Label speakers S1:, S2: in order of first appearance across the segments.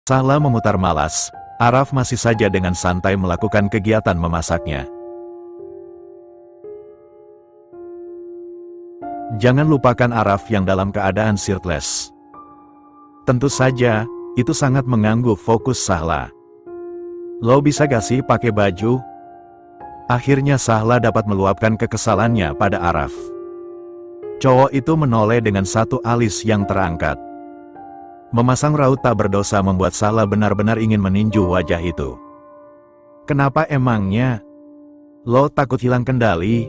S1: Sahla memutar malas, Araf masih saja dengan santai melakukan kegiatan memasaknya. Jangan lupakan Araf yang dalam keadaan shirtless. Tentu saja, itu sangat mengganggu fokus Sahla. Lo bisa gak sih pakai baju? Akhirnya Sahla dapat meluapkan kekesalannya pada Araf. Cowok itu menoleh dengan satu alis yang terangkat. Memasang raut tak berdosa membuat Sahla benar-benar ingin meninju wajah itu. Kenapa emangnya? Lo takut hilang kendali?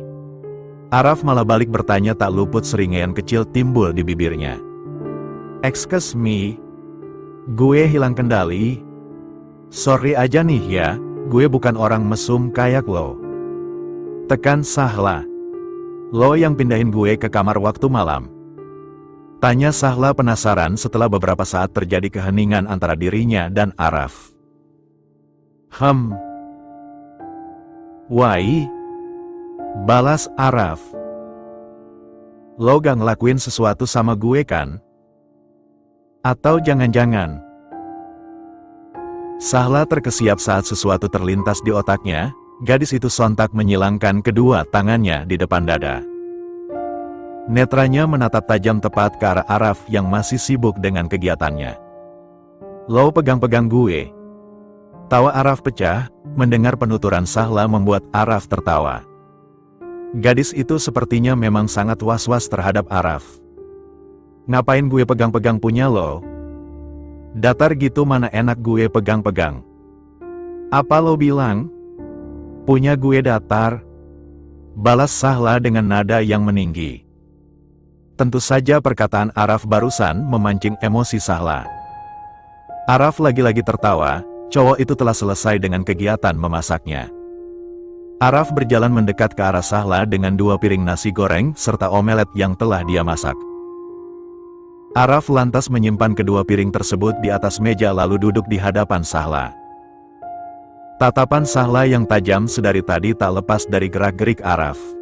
S1: Araf malah balik bertanya, tak luput seringaian kecil timbul di bibirnya. Excuse me? Gue hilang kendali? Sorry aja nih ya, gue bukan orang mesum kayak lo. Tekan Sahla. Lo yang pindahin gue ke kamar waktu malam. Tanya Sahla penasaran setelah beberapa saat terjadi keheningan antara dirinya dan Araf. Why? Balas Araf. Lo gak ngelakuin sesuatu sama gue kan? Atau jangan-jangan? Sahla terkesiap saat sesuatu terlintas di otaknya, gadis itu sontak menyilangkan kedua tangannya di depan dada. Netranya menatap tajam tepat ke arah Araf yang masih sibuk dengan kegiatannya. Lo pegang-pegang gue. Tawa Araf pecah, mendengar penuturan Sahla membuat Araf tertawa. Gadis itu sepertinya memang sangat was-was terhadap Araf. Ngapain gue pegang-pegang punya lo? Datar gitu mana enak gue pegang-pegang. Apa lo bilang? Punya gue datar? Balas Sahla dengan nada yang meninggi. Tentu saja perkataan Araf barusan memancing emosi Sahla. Araf lagi-lagi tertawa, cowok itu telah selesai dengan kegiatan memasaknya. Araf berjalan mendekat ke arah Sahla dengan 2 piring nasi goreng serta omelet yang telah dia masak. Araf lantas menyimpan kedua piring tersebut di atas meja lalu duduk di hadapan Sahla. Tatapan Sahla yang tajam sedari tadi tak lepas dari gerak-gerik Araf.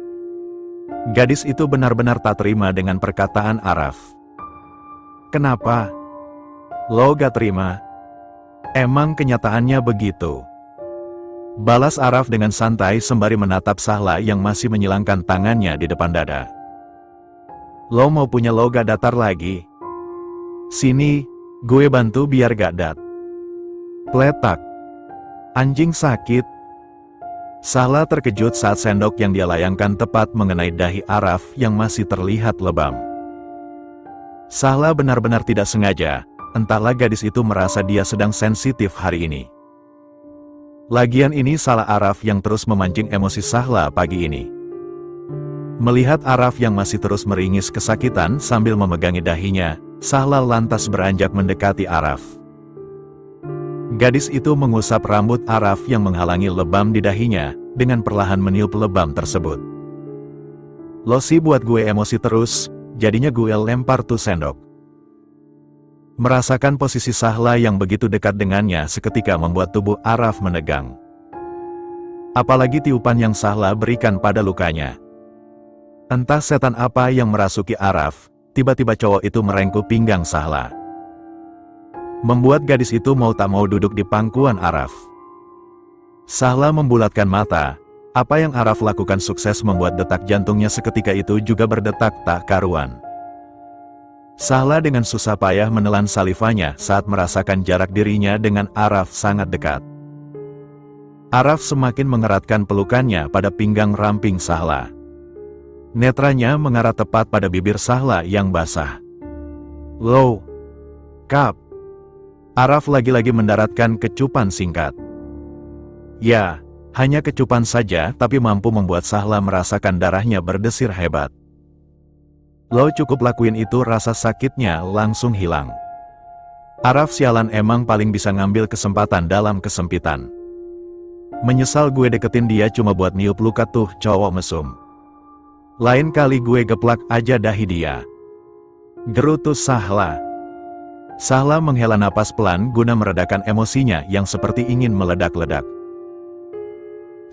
S1: Gadis itu benar-benar tak terima dengan perkataan Araf. Kenapa? Lo gak terima? Emang kenyataannya begitu? Balas Araf dengan santai sembari menatap Sahla yang masih menyilangkan tangannya di depan dada. Lo mau punya loga datar lagi? Sini, gue bantu biar gak dat. Pletak. Anjing sakit. Sahla terkejut saat sendok yang dia layangkan tepat mengenai dahi Araf yang masih terlihat lebam. Sahla benar-benar tidak sengaja, entahlah gadis itu merasa dia sedang sensitif hari ini. Lagian ini salah Araf yang terus memancing emosi Sahla pagi ini. Melihat Araf yang masih terus meringis kesakitan sambil memegangi dahinya, Sahla lantas beranjak mendekati Araf. Gadis itu mengusap rambut Araf yang menghalangi lebam di dahinya, dengan perlahan meniup lebam tersebut. Lo sih buat gue emosi terus, jadinya gue lempar tuh sendok. Merasakan posisi Sahla yang begitu dekat dengannya seketika membuat tubuh Araf menegang. Apalagi tiupan yang Sahla berikan pada lukanya. Entah setan apa yang merasuki Araf, tiba-tiba cowok itu merengkuh pinggang Sahla. Membuat gadis itu mau tak mau duduk di pangkuan Araf. Sahla membulatkan mata, apa yang Araf lakukan sukses membuat detak jantungnya seketika itu juga berdetak tak karuan. Sahla dengan susah payah menelan salivanya saat merasakan jarak dirinya dengan Araf sangat dekat. Araf semakin mengeratkan pelukannya pada pinggang ramping Sahla. Netranya mengarah tepat pada bibir Sahla yang basah. Low. Kap. Araf lagi-lagi mendaratkan kecupan singkat. Ya, hanya kecupan saja tapi mampu membuat Sahla merasakan darahnya berdesir hebat. Lo cukup lakuin itu rasa sakitnya langsung hilang. Araf sialan emang paling bisa ngambil kesempatan dalam kesempitan. Menyesal gue deketin dia cuma buat niup luka tuh cowok mesum. Lain kali gue geplak aja dahi dia. Gerutu Sahla. Sahla menghela napas pelan guna meredakan emosinya yang seperti ingin meledak-ledak.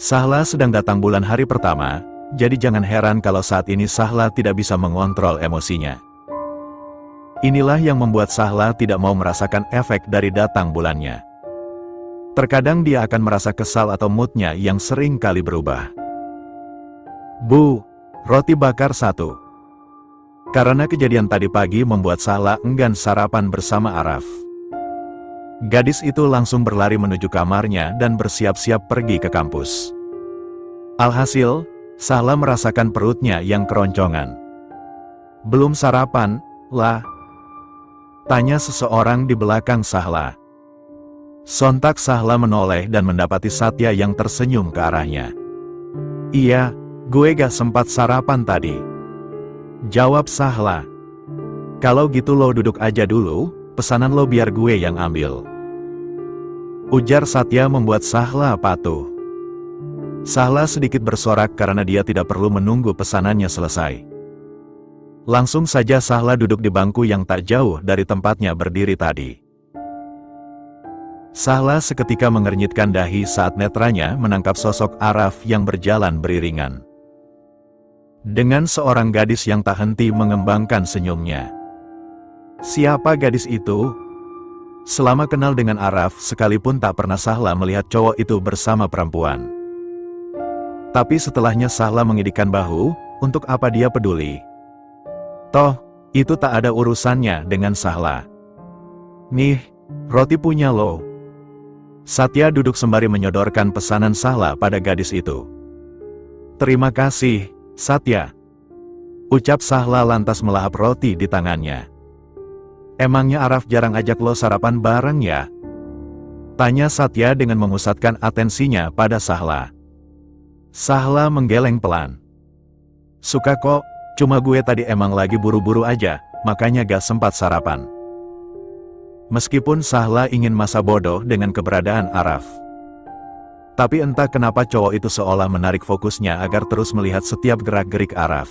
S1: Sahla sedang datang bulan hari pertama, jadi jangan heran kalau saat ini Sahla tidak bisa mengontrol emosinya. Inilah yang membuat Sahla tidak mau merasakan efek dari datang bulannya. Terkadang dia akan merasa kesal atau moodnya yang sering kali berubah. Bu, roti bakar 1. Karena kejadian tadi pagi membuat Sahla enggan sarapan bersama Araf. Gadis itu langsung berlari menuju kamarnya dan bersiap-siap pergi ke kampus. Alhasil, Sahla merasakan perutnya yang keroncongan. Belum sarapan, lah? Tanya seseorang di belakang Sahla. Sontak Sahla menoleh dan mendapati Satya yang tersenyum ke arahnya. Iya, gue gak sempat sarapan tadi. Jawab Sahla. Kalau gitu lo duduk aja dulu, pesanan lo biar gue yang ambil. Ujar Satya membuat Sahla patuh. Sahla sedikit bersorak karena dia tidak perlu menunggu pesanannya selesai. Langsung saja Sahla duduk di bangku yang tak jauh dari tempatnya berdiri tadi. Sahla seketika mengernyitkan dahi saat netranya menangkap sosok Araf yang berjalan beriringan dengan seorang gadis yang tak henti mengembangkan senyumnya. Siapa gadis itu? Selama kenal dengan Araf, sekalipun tak pernah Sahla melihat cowok itu bersama perempuan. Tapi setelahnya Sahla mengidikkan bahu, untuk apa dia peduli? Toh, itu tak ada urusannya dengan Sahla. Nih, roti punya lo. Satya duduk sembari menyodorkan pesanan Sahla pada gadis itu. Terima kasih, Satya. Ucap Sahla lantas melahap roti di tangannya. Emangnya Araf jarang ajak lo sarapan bareng ya? Tanya Satya dengan memusatkan atensinya pada Sahla. Sahla menggeleng pelan. Suka kok. Cuma gue tadi emang lagi buru-buru aja, makanya gak sempat sarapan. Meskipun Sahla ingin masa bodoh dengan keberadaan Araf. Tapi entah kenapa cowok itu seolah menarik fokusnya agar terus melihat setiap gerak-gerik Araf.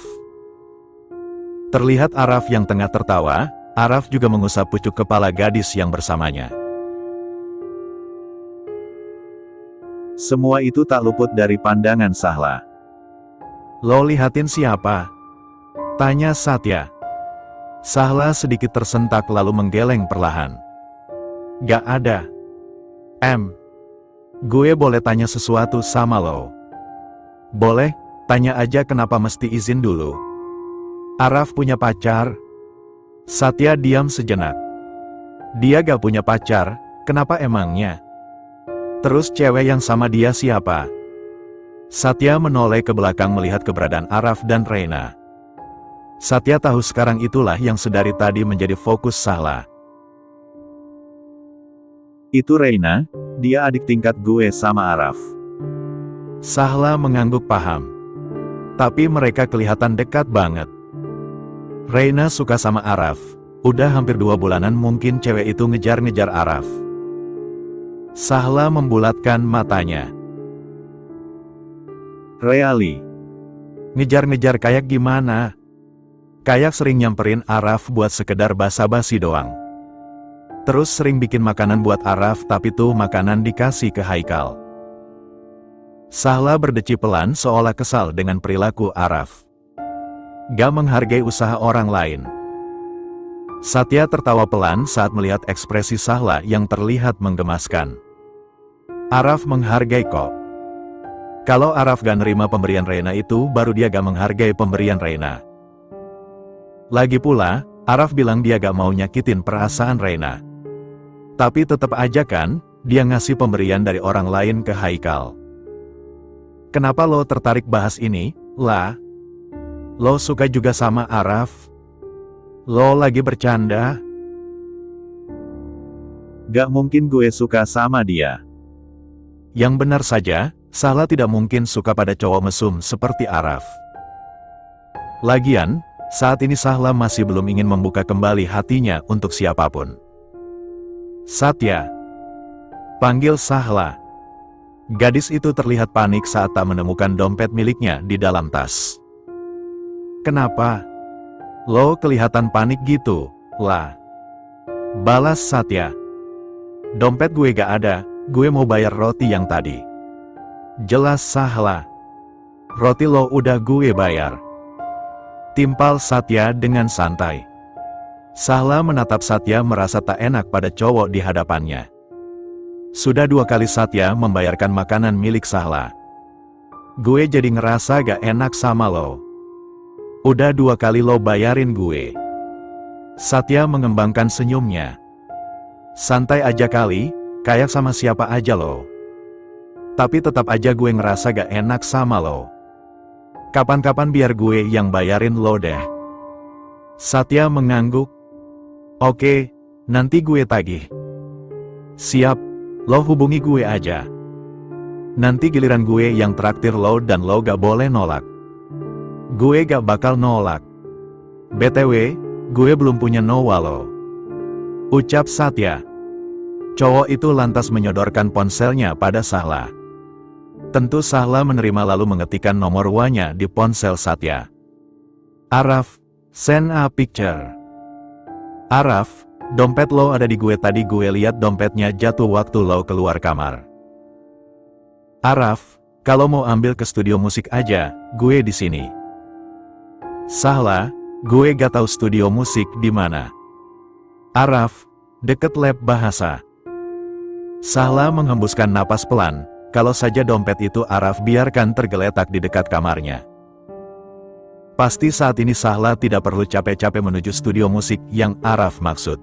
S1: Terlihat Araf yang tengah tertawa, Araf juga mengusap pucuk kepala gadis yang bersamanya. Semua itu tak luput dari pandangan Sahla. Lo lihatin siapa? Tanya Satya. Sahla sedikit tersentak lalu menggeleng perlahan. Gak ada. Gue boleh tanya sesuatu sama lo? Boleh, tanya aja kenapa mesti izin dulu. Araf punya pacar? Satya diam sejenak. Dia gak punya pacar, kenapa emangnya? Terus cewek yang sama dia siapa? Satya menoleh ke belakang melihat keberadaan Araf dan Reina. Satya tahu sekarang itulah yang sedari tadi menjadi fokus Sahla. Itu Reina, dia adik tingkat gue sama Araf. Sahla mengangguk paham. Tapi mereka kelihatan dekat banget. Reina suka sama Araf, udah hampir 2 bulanan mungkin cewek itu ngejar-ngejar Araf. Sahla membulatkan matanya. Really? Ngejar-ngejar kayak gimana? Kayak sering nyamperin Araf buat sekedar basa-basi doang. Terus sering bikin makanan buat Araf tapi tuh makanan dikasih ke Haikal. Sahla berdeci pelan seolah kesal dengan perilaku Araf. Gak menghargai usaha orang lain. Satya tertawa pelan saat melihat ekspresi Sahla yang terlihat menggemaskan. Araf menghargai kok. Kalau Araf gak nerima pemberian Reina itu baru dia gak menghargai pemberian Reina. Lagi pula, Araf bilang dia gak mau nyakitin perasaan Reina. Tapi tetap aja kan, dia ngasih pemberian dari orang lain ke Haikal. Kenapa lo tertarik bahas ini, lah? Lo suka juga sama Araf? Lo lagi bercanda? Gak mungkin gue suka sama dia. Yang benar saja, Sahla tidak mungkin suka pada cowok mesum seperti Araf. Lagian, saat ini Sahla masih belum ingin membuka kembali hatinya untuk siapapun. Satya. Panggil Sahla. Gadis itu terlihat panik saat tak menemukan dompet miliknya di dalam tas. Kenapa? Lo kelihatan panik gitu, lah. Balas Satya. Dompet gue gak ada, gue mau bayar roti yang tadi. Jelas Sahla. Roti lo udah gue bayar. Timpal Satya dengan santai. Sahla menatap Satya merasa tak enak pada cowok di hadapannya. Sudah 2 kali Satya membayarkan makanan milik Sahla. Gue jadi ngerasa gak enak sama lo. Udah 2 kali lo bayarin gue. Satya mengembangkan senyumnya. Santai aja kali, kayak sama siapa aja lo. Tapi tetap aja gue ngerasa gak enak sama lo. Kapan-kapan biar gue yang bayarin lo deh. Satya mengangguk. Oke, nanti gue tagih. Siap, lo hubungi gue aja. Nanti giliran gue yang traktir lo dan lo gak boleh nolak. Gue gak bakal nolak. BTW, gue belum punya Noah lo. Ucap Satya. Cowok itu lantas menyodorkan ponselnya pada Sahla. Tentu Sahla menerima lalu mengetikkan nomor WA-nya di ponsel Satya. Araf, send a picture. Araf, dompet lo ada di gue, tadi gue lihat dompetnya jatuh waktu lo keluar kamar. Araf, kalau mau ambil ke studio musik aja, gue di sini. Sahla, gue gak tahu studio musik di mana. Araf, deket lab bahasa. Sahla menghembuskan napas pelan, kalau saja dompet itu Araf biarkan tergeletak di dekat kamarnya. Pasti saat ini Sahla tidak perlu capek-capek menuju studio musik yang Araf maksud.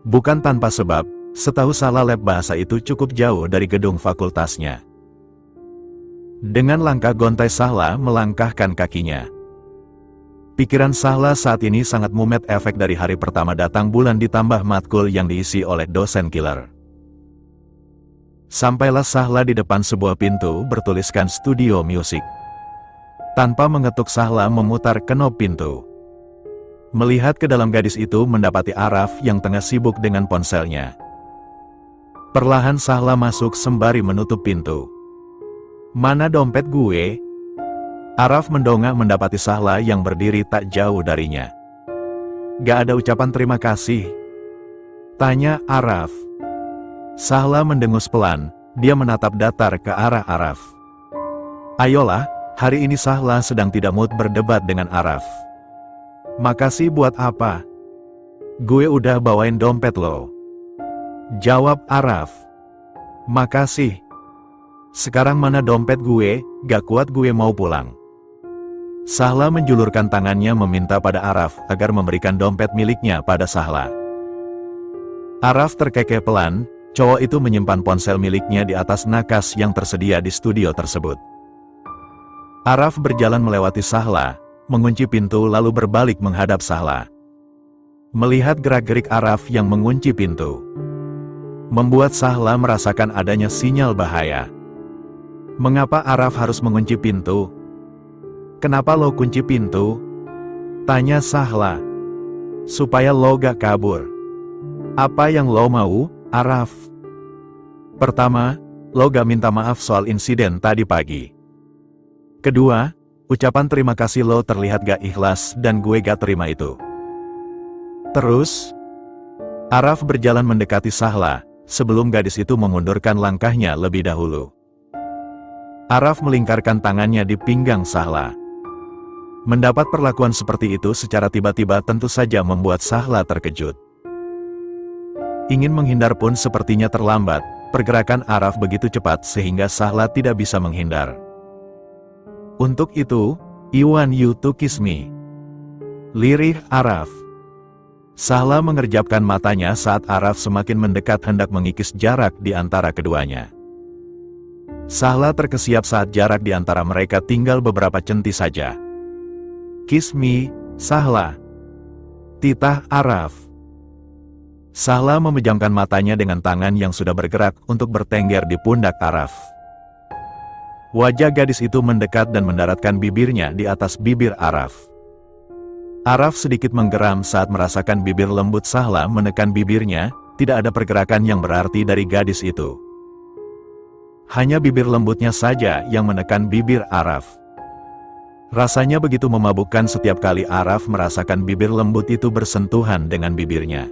S1: Bukan tanpa sebab, setahu Sahla lab bahasa itu cukup jauh dari gedung fakultasnya. Dengan langkah gontai Sahla melangkahkan kakinya. Pikiran Sahla saat ini sangat mumet efek dari hari pertama datang bulan ditambah matkul yang diisi oleh dosen killer. Sampailah Sahla di depan sebuah pintu bertuliskan studio musik. Tanpa mengetuk Sahla memutar kenop pintu. Melihat ke dalam, gadis itu mendapati Araf yang tengah sibuk dengan ponselnya. Perlahan Sahla masuk sembari menutup pintu. Mana dompet gue? Araf mendongak mendapati Sahla yang berdiri tak jauh darinya. Gak ada ucapan terima kasih? Tanya Araf. Sahla mendengus pelan, dia menatap datar ke arah Araf. Ayolah, hari ini Sahla sedang tidak mood berdebat dengan Araf. Makasih buat apa? Gue udah bawain dompet lo. Jawab Araf. Makasih. Sekarang mana dompet gue, gak kuat gue mau pulang. Sahla menjulurkan tangannya meminta pada Araf agar memberikan dompet miliknya pada Sahla. Araf terkekeh pelan, cowok itu menyimpan ponsel miliknya di atas nakas yang tersedia di studio tersebut. Araf berjalan melewati Sahla, mengunci pintu lalu berbalik menghadap Sahla. Melihat gerak-gerik Araf yang mengunci pintu, membuat Sahla merasakan adanya sinyal bahaya. Mengapa Araf harus mengunci pintu? Kenapa lo kunci pintu? Tanya Sahla. Supaya lo gak kabur. Apa yang lo mau, Araf? Pertama, lo gak minta maaf soal insiden tadi pagi. Kedua, ucapan terima kasih lo terlihat gak ikhlas dan gue gak terima itu. Terus, Araf berjalan mendekati Sahla, sebelum gadis itu memundurkan langkahnya lebih dahulu. Araf melingkarkan tangannya di pinggang Sahla. Mendapat perlakuan seperti itu secara tiba-tiba tentu saja membuat Sahla terkejut. Ingin menghindar pun sepertinya terlambat, pergerakan Araf begitu cepat sehingga Sahla tidak bisa menghindar. Untuk itu, I want you to kiss me. Lirih Araf. Sahla mengerjapkan matanya saat Araf semakin mendekat hendak mengikis jarak di antara keduanya. Sahla terkesiap saat jarak di antara mereka tinggal beberapa centi saja. Kiss me, Sahla. Titah Araf. Sahla memejamkan matanya dengan tangan yang sudah bergerak untuk bertengger di pundak Araf. Wajah gadis itu mendekat dan mendaratkan bibirnya di atas bibir Araf. Araf sedikit menggeram saat merasakan bibir lembut Sahla menekan bibirnya, tidak ada pergerakan yang berarti dari gadis itu. Hanya bibir lembutnya saja yang menekan bibir Araf. Rasanya begitu memabukkan setiap kali Araf merasakan bibir lembut itu bersentuhan dengan bibirnya.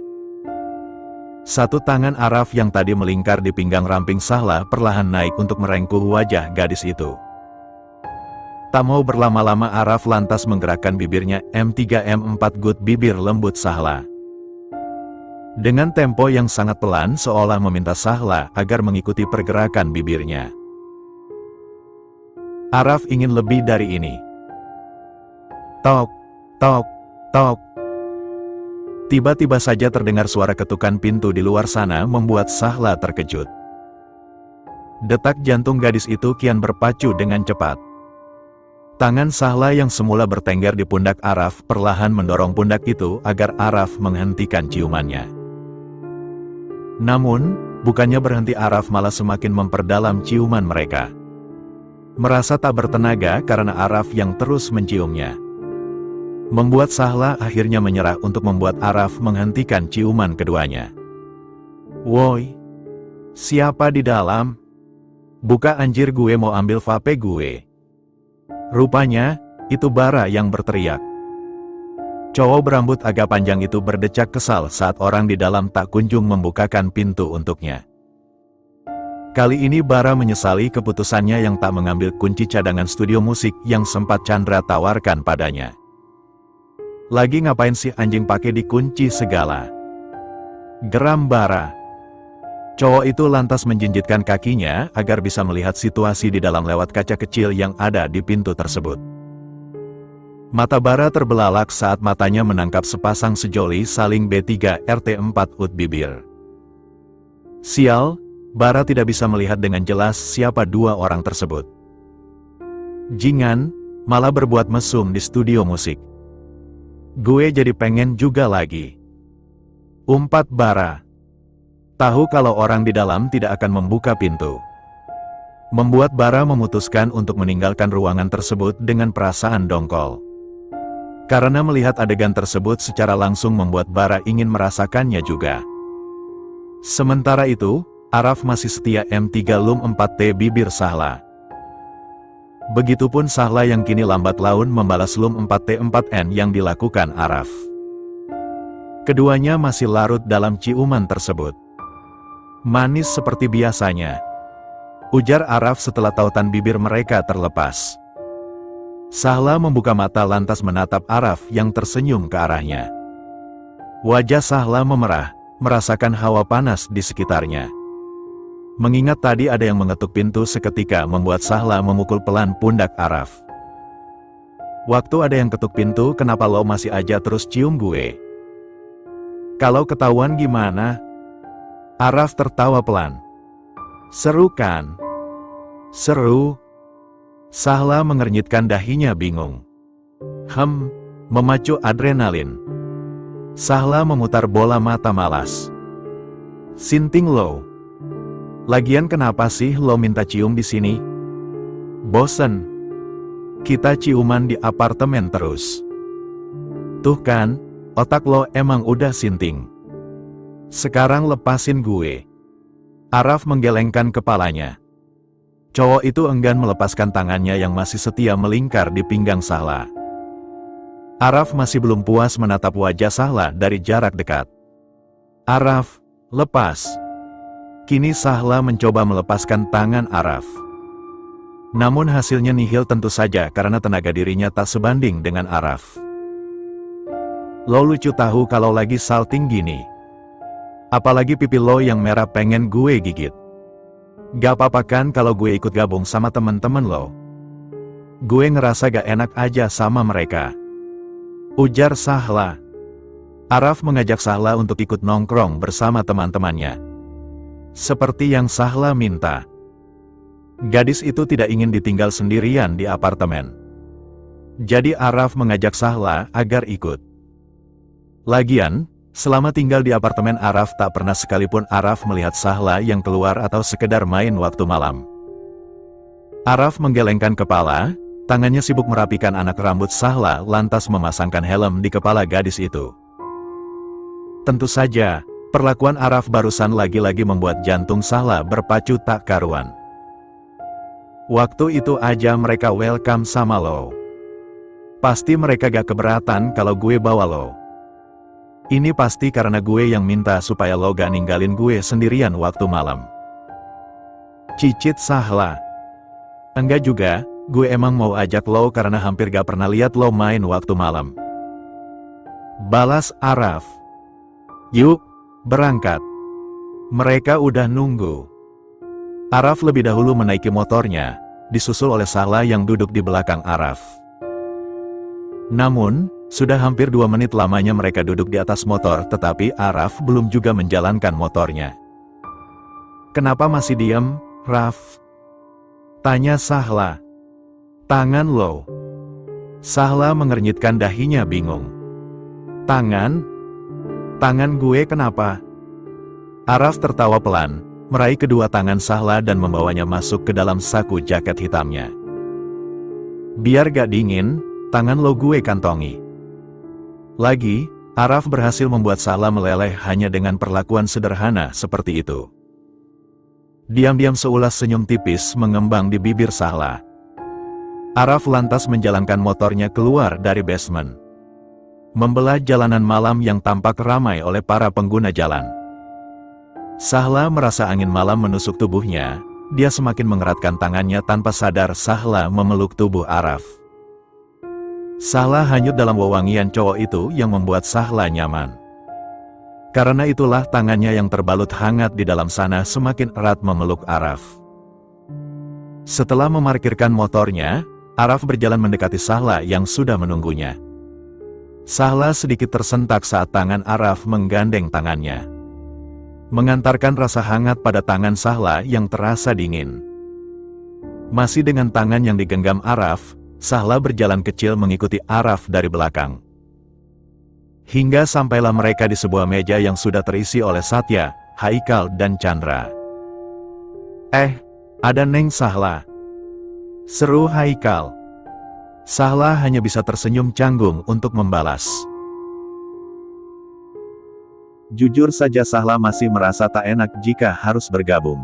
S1: Satu tangan Araf yang tadi melingkar di pinggang ramping Sahla perlahan naik untuk merengkuh wajah gadis itu. Tak mau berlama-lama Araf lantas menggerakkan bibirnya M3M4 gut bibir lembut Sahla. Dengan tempo yang sangat pelan seolah meminta Sahla agar mengikuti pergerakan bibirnya. Araf ingin lebih dari ini. Tok, tok, tok. Tiba-tiba saja terdengar suara ketukan pintu di luar sana membuat Sahla terkejut. Detak jantung gadis itu kian berpacu dengan cepat. Tangan Sahla yang semula bertengger di pundak Araf perlahan mendorong pundak itu agar Araf menghentikan ciumannya. Namun, bukannya berhenti Araf malah semakin memperdalam ciuman mereka. Merasa tak bertenaga karena Araf yang terus menciumnya. Membuat Sahla akhirnya menyerah untuk membuat Araf menghentikan ciuman keduanya. Woi, siapa di dalam? Buka anjir, gue mau ambil vape gue. Rupanya, itu Bara yang berteriak. Cowok berambut agak panjang itu berdecak kesal saat orang di dalam tak kunjung membukakan pintu untuknya. Kali ini Bara menyesali keputusannya yang tak mengambil kunci cadangan studio musik yang sempat Chandra tawarkan padanya. Lagi ngapain sih anjing pakai dikunci segala? Geram Bara. Cowok itu lantas menjinjitkan kakinya agar bisa melihat situasi di dalam lewat kaca kecil yang ada di pintu tersebut. Mata Bara terbelalak saat matanya menangkap sepasang sejoli saling B3RT4 ut bibir. Sial, Bara tidak bisa melihat dengan jelas siapa dua orang tersebut. Jingan, malah berbuat mesum di studio musik. Gue jadi pengen juga lagi. Umpat Bara. Tahu kalau orang di dalam tidak akan membuka pintu. Membuat Bara memutuskan untuk meninggalkan ruangan tersebut dengan perasaan dongkol. Karena melihat adegan tersebut secara langsung membuat Bara ingin merasakannya juga. Sementara itu, Araf masih setia M3 Lum 4T bibir Sahla. Begitupun Sahla yang kini lambat laun membalas Lum 4T4N yang dilakukan Araf. Keduanya masih larut dalam ciuman tersebut. Manis seperti biasanya, ujar Araf setelah tautan bibir mereka terlepas. Sahla membuka mata lantas menatap Araf yang tersenyum ke arahnya. Wajah Sahla memerah, merasakan hawa panas di sekitarnya. Mengingat tadi ada yang mengetuk pintu seketika membuat Sahla memukul pelan pundak Araf. Waktu ada yang ketuk pintu, kenapa lo masih aja terus cium gue? Kalau ketahuan gimana? Araf tertawa pelan. Seru kan? Seru? Sahla mengernyitkan dahinya bingung. Memacu adrenalin. Sahla memutar bola mata malas. Sinting lo. Lagian kenapa sih lo minta cium di sini? Bosen. Kita ciuman di apartemen terus. Tuh kan, otak lo emang udah sinting. Sekarang lepasin gue. Araf menggelengkan kepalanya. Cowok itu enggan melepaskan tangannya yang masih setia melingkar di pinggang Sahla. Araf masih belum puas menatap wajah Sahla dari jarak dekat. Araf, lepas. Kini Sahla mencoba melepaskan tangan Araf. Namun hasilnya nihil tentu saja karena tenaga dirinya tak sebanding dengan Araf. Lo lucu tahu kalau lagi salting gini. Apalagi pipi lo yang merah pengen gue gigit. Gak apa-apa kan kalau gue ikut gabung sama temen-temen lo? Gue ngerasa gak enak aja sama mereka. Ujar Sahla. Araf mengajak Sahla untuk ikut nongkrong bersama teman-temannya. Seperti yang Sahla minta. Gadis itu tidak ingin ditinggal sendirian di apartemen. Jadi Araf mengajak Sahla agar ikut. Lagian, selama tinggal di apartemen Araf tak pernah sekalipun Araf melihat Sahla yang keluar atau sekedar main waktu malam. Araf menggelengkan kepala, tangannya sibuk merapikan anak rambut Sahla lantas memasangkan helm di kepala gadis itu. Tentu saja, perlakuan Araf barusan lagi-lagi membuat jantung Sahla berpacu tak karuan. Waktu itu aja mereka welcome sama lo. Pasti mereka gak keberatan kalau gue bawa lo. Ini pasti karena gue yang minta supaya lo gak ninggalin gue sendirian waktu malam. Cicit Sahla. Enggak juga, gue emang mau ajak lo karena hampir gak pernah lihat lo main waktu malam. Balas Araf. Yuk, berangkat. Mereka udah nunggu. Araf lebih dahulu menaiki motornya, disusul oleh Sahla yang duduk di belakang Araf. Namun, sudah hampir 2 menit lamanya mereka duduk di atas motor tetapi Araf belum juga menjalankan motornya. Kenapa masih diam, Raf? Tanya Sahla. Tangan lo. Sahla mengernyitkan dahinya bingung. Tangan? Tangan gue kenapa? Araf tertawa pelan, meraih kedua tangan Sahla dan membawanya masuk ke dalam saku jaket hitamnya. Biar gak dingin, tangan lo gue kantongi. Lagi, Araf berhasil membuat Sahla meleleh hanya dengan perlakuan sederhana seperti itu. Diam-diam seulas senyum tipis mengembang di bibir Sahla. Araf lantas menjalankan motornya keluar dari basement. Membelah jalanan malam yang tampak ramai oleh para pengguna jalan. Sahla merasa angin malam menusuk tubuhnya, dia semakin mengeratkan tangannya tanpa sadar Sahla memeluk tubuh Araf. Sahla hanyut dalam wewangian cowok itu yang membuat Sahla nyaman. Karena itulah tangannya yang terbalut hangat di dalam sana semakin erat memeluk Araf. Setelah memarkirkan motornya, Araf berjalan mendekati Sahla yang sudah menunggunya. Sahla sedikit tersentak saat tangan Araf menggandeng tangannya. Mengantarkan rasa hangat pada tangan Sahla yang terasa dingin. Masih dengan tangan yang digenggam Araf, Sahla berjalan kecil mengikuti Araf dari belakang. Hingga sampailah mereka di sebuah meja yang sudah terisi oleh Satya, Haikal dan Chandra. Ada Neng Sahla. Seru Haikal. Sahla hanya bisa tersenyum canggung untuk membalas. Jujur saja Sahla masih merasa tak enak jika harus bergabung.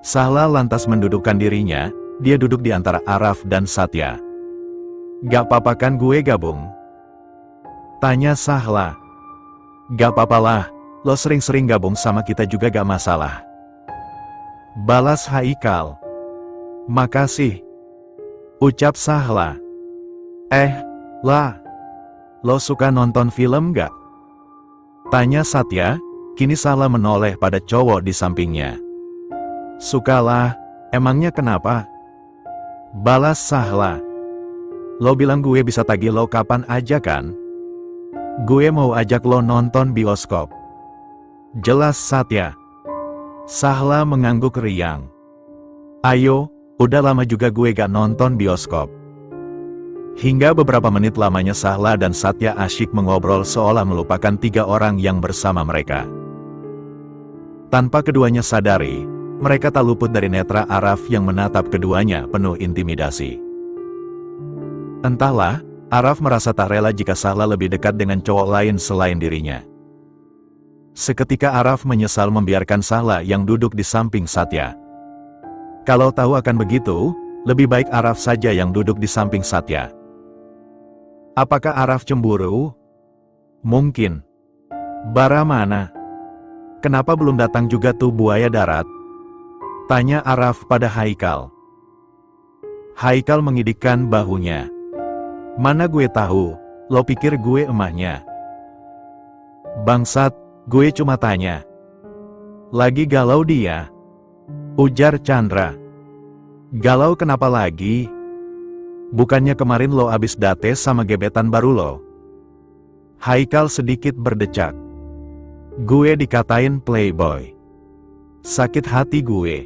S1: Sahla lantas mendudukkan dirinya, dia duduk di antara Araf dan Satya. Gak apa-apa kan gue gabung? Tanya Sahla. Gak apa-apalah, lo sering-sering gabung sama kita juga gak masalah. Balas Haikal. Makasih. Ucap Sahla. Lo suka nonton film gak? Tanya Satya, kini Sahla menoleh pada cowok di sampingnya. Sukalah, emangnya kenapa? Balas Sahla. Lo bilang gue bisa tagih lo kapan aja kan? Gue mau ajak lo nonton bioskop. Jelas Satya. Sahla mengangguk riang. Ayo, udah lama juga gue gak nonton bioskop. Hingga beberapa menit lamanya Sahla dan Satya asyik mengobrol seolah melupakan 3 orang yang bersama mereka. Tanpa keduanya sadari, mereka tak luput dari netra Araf yang menatap keduanya penuh intimidasi. Entahlah, Araf merasa tak rela jika Sahla lebih dekat dengan cowok lain selain dirinya. Seketika Araf menyesal membiarkan Sahla yang duduk di samping Satya. Kalau tahu akan begitu, lebih baik Araf saja yang duduk di samping Satya. Apakah Araf cemburu? Mungkin. Bara mana? Kenapa belum datang juga tuh buaya darat? Tanya Araf pada Haikal. Haikal mengidikkan bahunya. Mana gue tahu, lo pikir gue emahnya? Bangsat, gue cuma tanya. Lagi galau dia? Ujar Chandra. Galau kenapa lagi? Bukannya kemarin lo abis date sama gebetan baru lo? Haikal sedikit berdecak. Gue dikatain playboy. Sakit hati gue.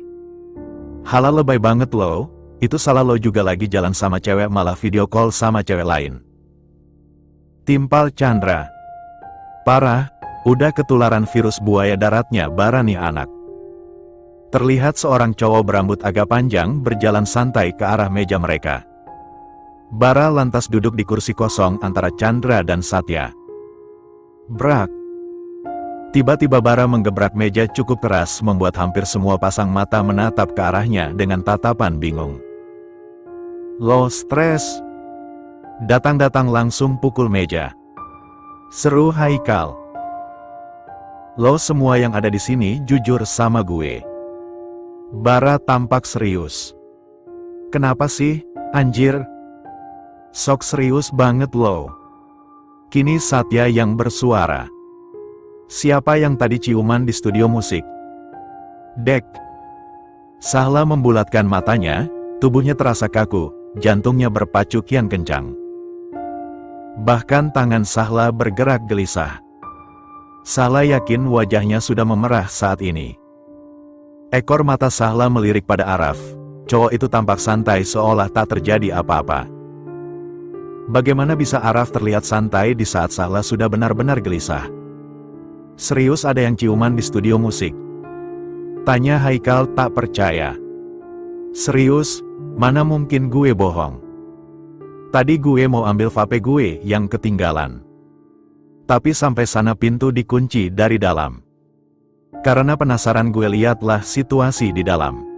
S1: Hala lebay banget lo, itu salah lo juga lagi jalan sama cewek malah video call sama cewek lain. Timpal Chandra. Parah, udah ketularan virus buaya daratnya bara nih anak. Terlihat seorang cowok berambut agak panjang berjalan santai ke arah meja mereka. Bara lantas duduk di kursi kosong antara Chandra dan Satya. Brak. Tiba-tiba Bara menggebrak meja cukup keras membuat hampir semua pasang mata menatap ke arahnya dengan tatapan bingung. Lo stres? Datang-datang langsung pukul meja. Seru Haikal. Lo semua yang ada di sini jujur sama gue. Bara tampak serius. Kenapa sih, anjir? Sok serius banget lo. Kini Satya yang bersuara. Siapa yang tadi ciuman di studio musik? Dek. Sahla membulatkan matanya, tubuhnya terasa kaku, jantungnya berpacu kian kencang. Bahkan tangan Sahla bergerak gelisah. Sahla yakin wajahnya sudah memerah saat ini. Ekor mata Sahla melirik pada Araf. Cowok itu tampak santai seolah tak terjadi apa-apa. Bagaimana bisa Araf terlihat santai di saat Sahla sudah benar-benar gelisah? Serius ada yang ciuman di studio musik? Tanya Haikal tak percaya. Serius, mana mungkin gue bohong? Tadi gue mau ambil vape gue yang ketinggalan. Tapi sampai sana pintu dikunci dari dalam. Karena penasaran gue lihatlah situasi di dalam.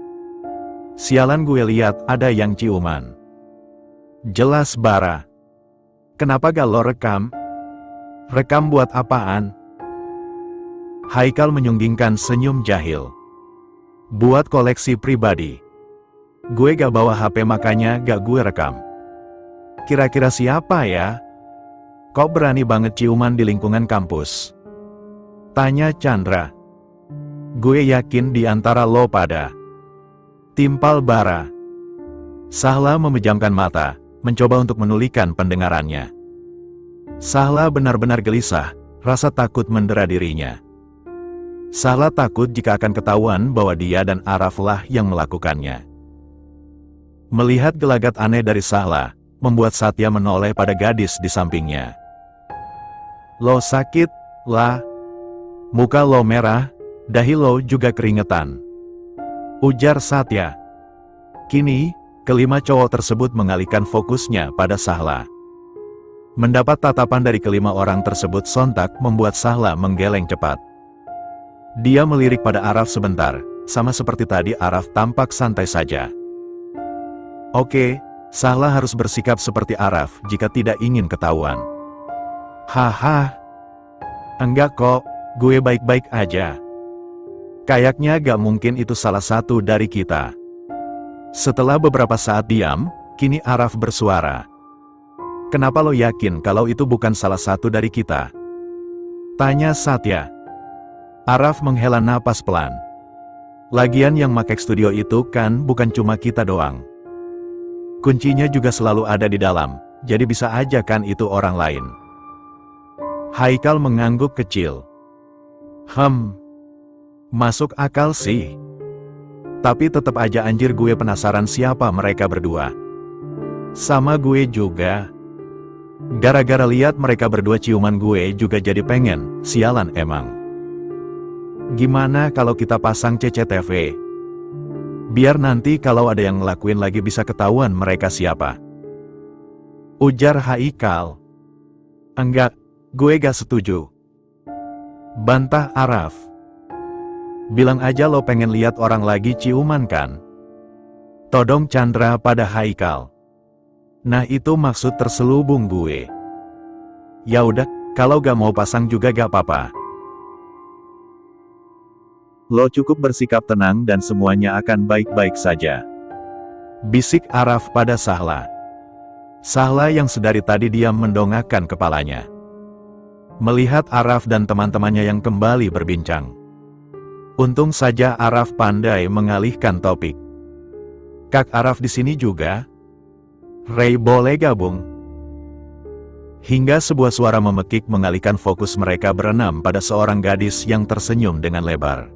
S1: Sialan gue lihat ada yang ciuman. Jelas bara. Kenapa gak lo rekam? Rekam buat apaan? Haikal menyunggingkan senyum jahil. Buat koleksi pribadi. Gue gak bawa HP makanya gak gue rekam. Kira-kira siapa ya? Kok berani banget ciuman di lingkungan kampus? Tanya Chandra. Gue yakin di antara lo pada. Timpal bara. Sahla memejamkan mata, mencoba untuk menulihkan pendengarannya. Sahla benar-benar gelisah, rasa takut mendera dirinya. Sahla takut jika akan ketahuan bahwa dia dan Araf lah yang melakukannya. Melihat gelagat aneh dari Sahla, membuat Satya menoleh pada gadis di sampingnya. Lo sakit, lah. Muka lo merah, dahi lo juga keringetan. Ujar Satya. Kini, kelima cowok tersebut mengalihkan fokusnya pada Sahla. Mendapat tatapan dari kelima orang tersebut sontak membuat Sahla menggeleng cepat. Dia melirik pada Araf sebentar, sama seperti tadi Araf tampak santai saja. Oke, Sahla harus bersikap seperti Araf jika tidak ingin ketahuan. Haha. Enggak kok, gue baik-baik aja. Kayaknya gak mungkin itu salah satu dari kita. Setelah beberapa saat diam, kini Araf bersuara. Kenapa lo yakin kalau itu bukan salah satu dari kita? Tanya Satya. Araf menghela napas pelan. Lagian yang make studio itu kan bukan cuma kita doang. Kuncinya juga selalu ada di dalam, jadi bisa aja kan itu orang lain. Haikal mengangguk kecil. Masuk akal sih. Tapi tetap aja anjir gue penasaran siapa mereka berdua. Sama gue juga. Gara-gara lihat mereka berdua ciuman gue juga jadi pengen, sialan emang. Gimana kalau kita pasang CCTV? Biar nanti kalau ada yang ngelakuin lagi bisa ketahuan mereka siapa. Ujar Haikal. Enggak, gue gak setuju. Bantah Araf. Bilang aja lo pengen lihat orang lagi ciuman kan? Todong Chandra pada Haikal. Nah itu maksud terselubung gue. Ya udah, kalau gak mau pasang juga gak apa-apa. Lo cukup bersikap tenang dan semuanya akan baik-baik saja. Bisik Araf pada Sahla. Sahla yang sedari tadi diam mendongakkan kepalanya. Melihat Araf dan teman-temannya yang kembali berbincang. Untung saja Araf pandai mengalihkan topik. Kak Araf di sini juga? Ray boleh gabung? Hingga sebuah suara memekik mengalihkan fokus mereka berenam pada seorang gadis yang tersenyum dengan lebar.